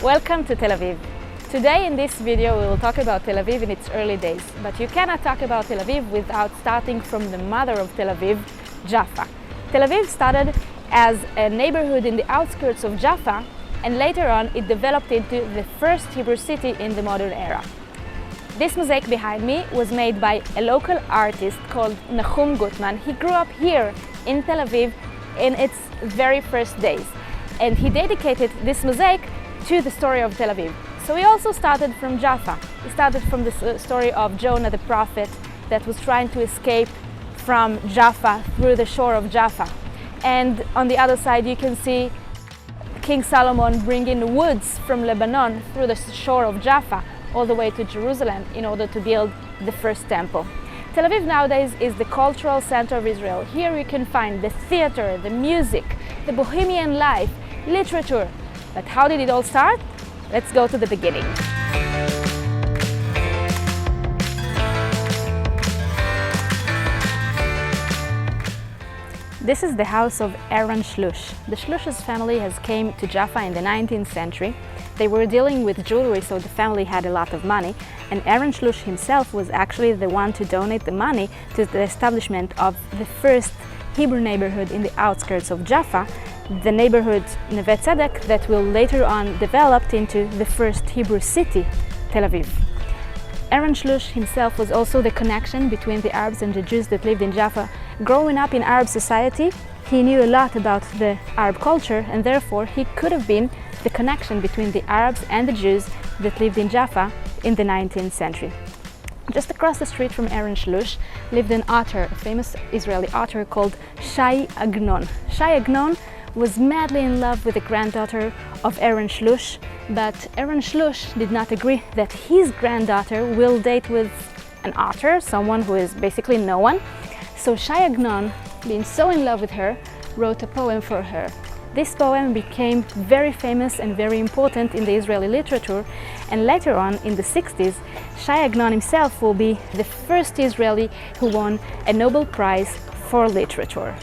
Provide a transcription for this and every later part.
Welcome to Tel Aviv. Today in this video we will talk about Tel Aviv in its early days, but you cannot talk about Tel Aviv without starting from the mother of Tel Aviv, Jaffa. Tel Aviv started as a neighborhood in the outskirts of Jaffa, and later on it developed into the first Hebrew city in the modern era. This mosaic behind me was made by a local artist called Nahum Gutman. He grew up here in Tel Aviv in its very first days, and he dedicated this mosaic to the story of Tel Aviv. So he also started from Jaffa. He started from the story of Jonah the prophet that was trying to escape from Jaffa through the shore of Jaffa. And on the other side you can see King Solomon bringing woods from Lebanon through the shore of Jaffa all the way to Jerusalem in order to build the first temple. Tel Aviv nowadays is the cultural center of Israel. Here you can find the theater, the music, the bohemian life, literature. But how did it all start? Let's go to the beginning. This is the house of Ahron Shlush. The Shlush's family has came to Jaffa in the 19th century. They were dealing with jewelry, so the family had a lot of money, and Ahron Shlush himself was actually the one to donate the money to the establishment of the first Hebrew neighborhood in the outskirts of Jaffa, the neighborhood Neve Tzedek that will later on develop into the first Hebrew city, Tel Aviv. Ahron Shlush himself was also the connection between the Arabs and the Jews that lived in Jaffa. Growing up in Arab society, he knew a lot about the Arab culture, and therefore he could have been the connection between the Arabs and the Jews that lived in Jaffa in the 19th century. Just across the street from Ahron Shlush lived an author, a famous Israeli author called Shai Agnon. Shai Agnon was madly in love with the granddaughter of Ahron Shlush, but Ahron Shlush did not agree that his granddaughter will date with an author, someone who is basically no one. So Shai Agnon, being so in love with her, wrote a poem for her. This poem became very famous and very important in the Israeli literature, and later on in the 60s, Shai Agnon himself will be the first Israeli who won a Nobel Prize for literature.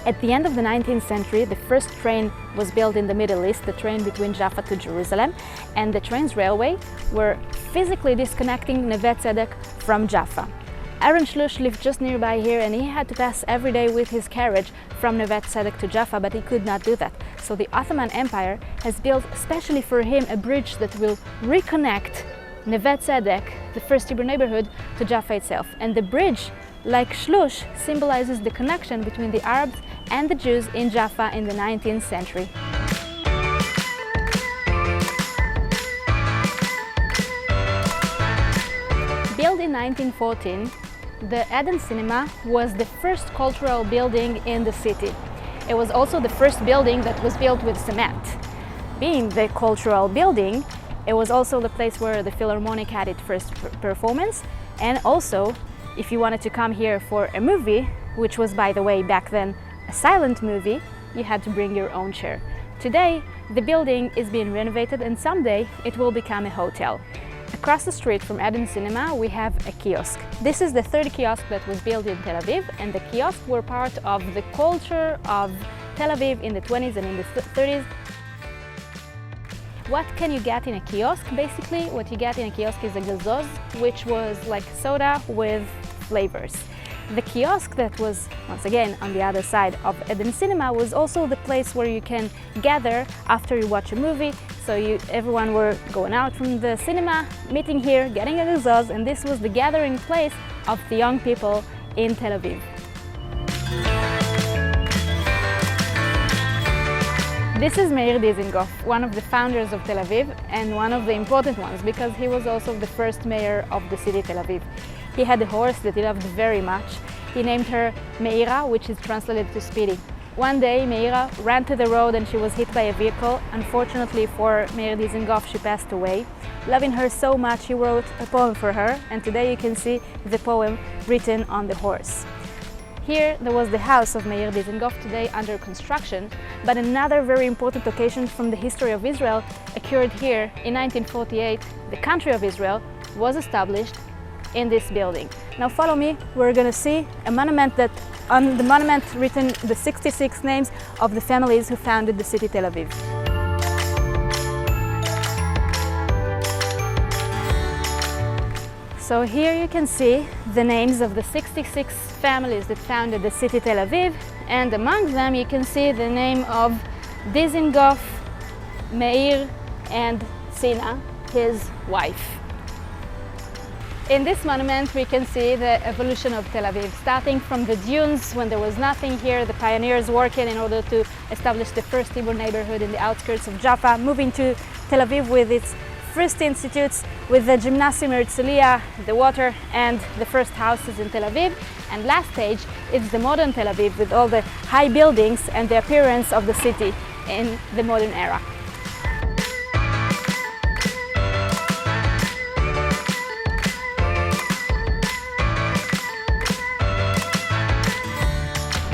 At the end of the 19th century, the first train was built in the Middle East, the train between Jaffa to Jerusalem, and the train's railway were physically disconnecting Neve Tzedek from Jaffa. Ahron Shlush lived just nearby here, and he had to pass every day with his carriage from Neve Tzedek to Jaffa, but he could not do that. So the Ottoman Empire has built especially for him a bridge that will reconnect Neve Tzedek, the first Hebrew neighborhood, to Jaffa itself. And the bridge, like Shlush, symbolizes the connection between the Arabs and the Jews in Jaffa in the 19th century. Built in 1914, the Eden Cinema was the first cultural building in the city. It was also the first building that was built with cement. Being the cultural building, it was also the place where the Philharmonic had its first performance, and also if you wanted to come here for a movie, which was, by the way, back then a silent movie, you had to bring your own chair. Today, the building is being renovated, and someday it will become a hotel. Across the street from Eden Cinema, we have a kiosk. This is the third kiosk that was built in Tel Aviv, and the kiosks were part of the culture of Tel Aviv in the 20s and in the 30s. What can you get in a kiosk? Basically, what you get in a kiosk is a gazoz, which was like soda with flavors. The kiosk that was, once again, on the other side of Eden Cinema was also the place where you can gather after you watch a movie. So everyone were going out from the cinema, meeting here, getting a gazoz, and this was the gathering place of the young people in Tel Aviv. This is Meir Dizengoff, one of the founders of Tel Aviv, and one of the important ones because he was also the first mayor of the city Tel Aviv. He had a horse that he loved very much. He named her Meira, which is translated to Speedy. One day, Meira ran to the road and she was hit by a vehicle. Unfortunately for Meir Dizengoff, she passed away. Loving her so much, he wrote a poem for her, and today you can see the poem written on the horse. Here there was the house of Meir Dizengoff, today under construction, but another very important occasion from the history of Israel occurred here in 1948. The country of Israel was established in this building. Now follow me, we're going to see a monument that on the monument written the 66 names of the families who founded the city Tel Aviv. So here you can see the names of the 66 families that founded the city Tel Aviv, and among them you can see the name of Dizengoff, Meir and Sina, his wife. In this monument we can see the evolution of Tel Aviv, starting from the dunes when there was nothing here, the pioneers working in order to establish the first Hebrew neighborhood in the outskirts of Jaffa, moving to Tel Aviv with its first institutes, with the Gymnasium Herzliya, the water and the first houses in Tel Aviv. And last stage is the modern Tel Aviv with all the high buildings and the appearance of the city in the modern era.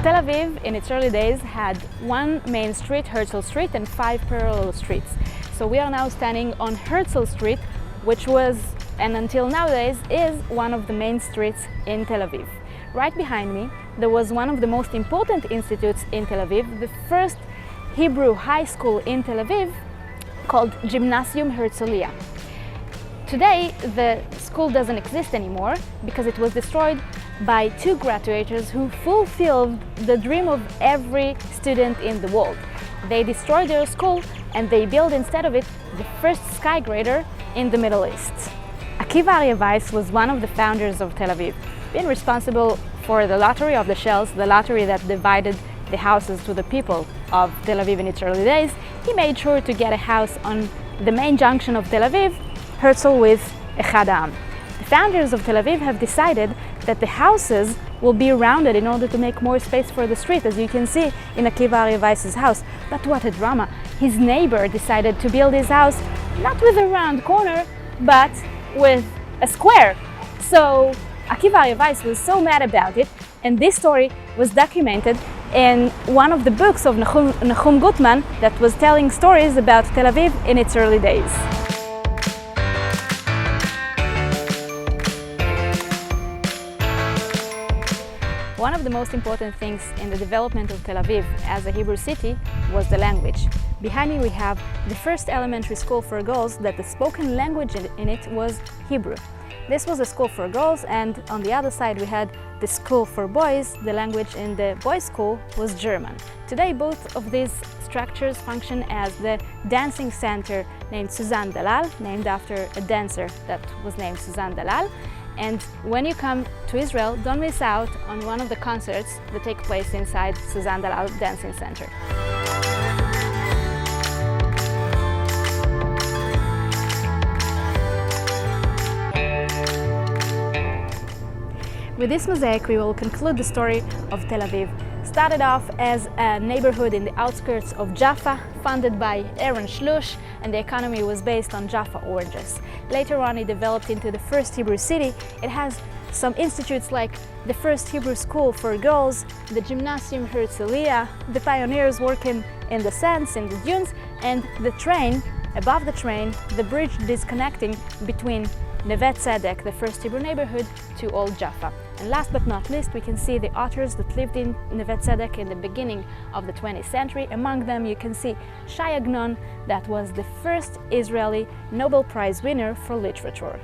Tel Aviv in its early days had one main street, Herzl Street, and 5 parallel streets. So we are now standing on Herzl Street, which was, and until nowadays, is one of the main streets in Tel Aviv. Right behind me, there was one of the most important institutes in Tel Aviv, the first Hebrew high school in Tel Aviv, called Gymnasium Herzliya. Today, the school doesn't exist anymore because it was destroyed by 2 graduates who fulfilled the dream of every student in the world. They destroyed their school and they built instead of it the first skyscraper in the Middle East. Akiva Arye Weiss was one of the founders of Tel Aviv, being responsible for the lottery of the shells, the lottery that divided the houses to the people of Tel Aviv in its early days. He made sure to get a house on the main junction of Tel Aviv, Herzl with Echad Ha'am. The founders of Tel Aviv have decided that the houses will be rounded in order to make more space for the street, as you can see in Akiva Arye Weiss's house. But what a drama! His neighbor decided to build his house not with a round corner, but with a square. So Akiva Arye Weiss was so mad about it, and this story was documented in one of the books of Nahum Gutman that was telling stories about Tel Aviv in its early days. One of the most important things in the development of Tel Aviv as a Hebrew city was the language. Behind me we have the first elementary school for girls that the spoken language in it was Hebrew. This was a school for girls, and on the other side we had the school for boys. The language in the boys' school was German. Today both of these structures function as the dancing center named Suzanne Dalal, named after a dancer that was named Suzanne Dalal. And when you come to Israel, don't miss out on one of the concerts that take place inside Suzanne Dalal Dancing Center. With this mosaic, we will conclude the story of Tel Aviv. Started off as a neighborhood in the outskirts of Jaffa, funded by Ahron Shlush, and the economy was based on Jaffa oranges. Later on, it developed into the first Hebrew city. It has some institutes like the first Hebrew school for girls, the Gymnasium Herzliya, the pioneers working in the sands, in the dunes, and the train, above the train, the bridge disconnecting between Neve Tzedek, the first Hebrew neighborhood, to Old Jaffa. And last but not least, we can see the authors that lived in Neve Tzedek in the beginning of the 20th century. Among them, you can see Shai Agnon, that was the first Israeli Nobel Prize winner for literature.